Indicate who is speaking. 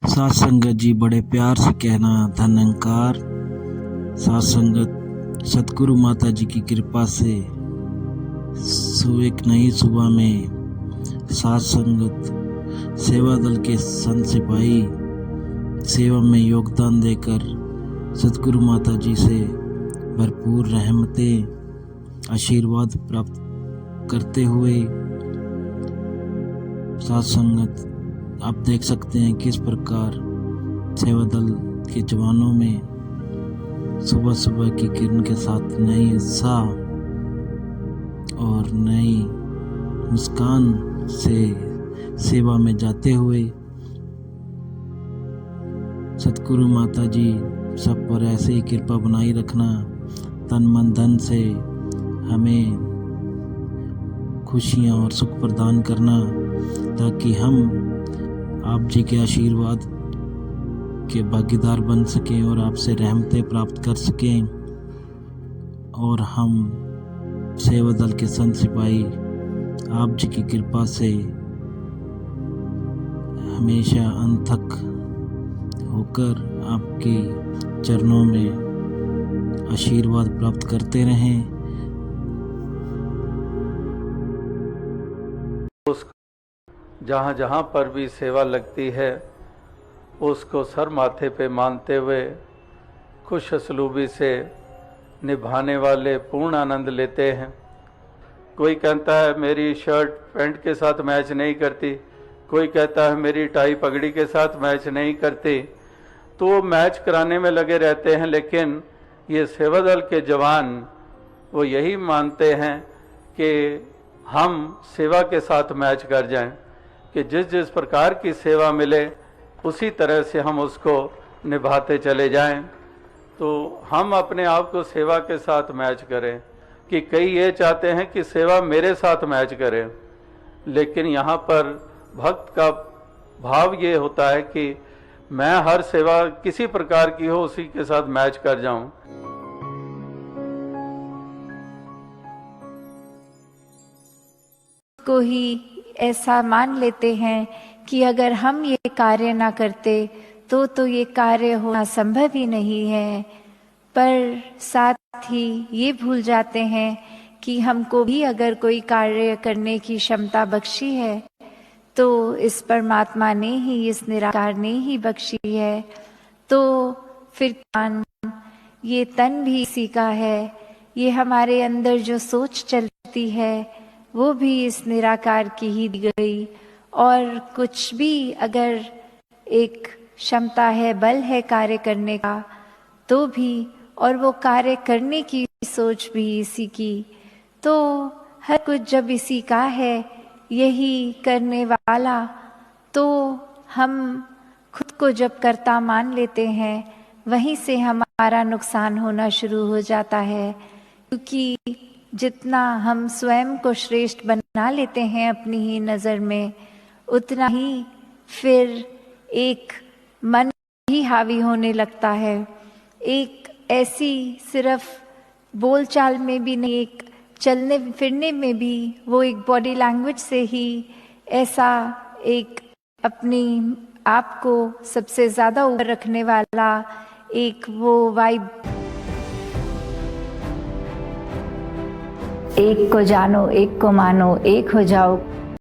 Speaker 1: साथ संगत जी बड़े प्यार से कहना धन्यकार। साथ संगत सतगुरु माता जी की कृपा से एक नई सुबह में साथ संगत सेवा दल के संत सिपाही सेवा में योगदान देकर सतगुरु माता जी से भरपूर रहमतें आशीर्वाद प्राप्त करते हुए साथ संगत आप देख सकते हैं किस प्रकार सेवा दल के जवानों में सुबह सुबह की किरण के साथ नई उत्साह और नई मुस्कान से सेवा में जाते हुए सतगुरु माता जी सब पर ऐसे ही कृपा बनाई रखना, तन मन धन से हमें खुशियाँ और सुख प्रदान करना, ताकि हम आप जी के आशीर्वाद के भागीदार बन सकें और आपसे रहमतें प्राप्त कर सकें और हम सेवा दल के संत सिपाही आप जी की कृपा से हमेशा अंत तक होकर आपके चरणों में आशीर्वाद प्राप्त करते रहें।
Speaker 2: जहाँ जहाँ पर भी सेवा लगती है उसको सर माथे पे मानते हुए खुश असलूबी से निभाने वाले पूर्ण आनंद लेते हैं। कोई कहता है मेरी शर्ट पैंट के साथ मैच नहीं करती, कोई कहता है मेरी टाई पगड़ी के साथ मैच नहीं करती, तो वो मैच कराने में लगे रहते हैं। लेकिन ये सेवा दल के जवान वो यही मानते हैं कि हम सेवा के साथ मैच कर जाएं, कि जिस जिस प्रकार की सेवा मिले उसी तरह से हम उसको निभाते चले जाएं। तो हम अपने आप को सेवा के साथ मैच करें, कि कई ये चाहते हैं कि सेवा मेरे साथ मैच करें, लेकिन यहाँ पर भक्त का भाव ये होता है कि मैं हर सेवा किसी प्रकार की हो उसी के साथ मैच कर जाऊं।
Speaker 3: को ही ऐसा मान लेते हैं कि अगर हम ये कार्य ना करते तो ये कार्य होना संभव ही नहीं है, पर साथ ही ये भूल जाते हैं कि हमको भी अगर कोई कार्य करने की क्षमता बख्शी है तो इस परमात्मा ने ही, इस निराकार ने ही बख्शी है। तो फिर ये तन भी इसी का है, ये हमारे अंदर जो सोच चलती है वो भी इस निराकार की ही दी गई। और कुछ भी अगर एक क्षमता है, बल है कार्य करने का, तो भी, और वो कार्य करने की सोच भी इसी की, तो हर कुछ जब इसी का है, यही करने वाला, तो हम खुद को जब कर्ता मान लेते हैं वहीं से हमारा नुकसान होना शुरू हो जाता है। क्योंकि जितना हम स्वयं को श्रेष्ठ बना लेते हैं अपनी ही नज़र में, उतना ही फिर एक मन ही हावी होने लगता है। एक ऐसी सिर्फ बोलचाल में भी नहीं, एक चलने फिरने में भी, वो एक बॉडी लैंग्वेज से ही ऐसा एक अपनी आप को सबसे ज़्यादा ऊपर रखने वाला एक वो वाइब। एक को जानो, एक को मानो, एक हो जाओ।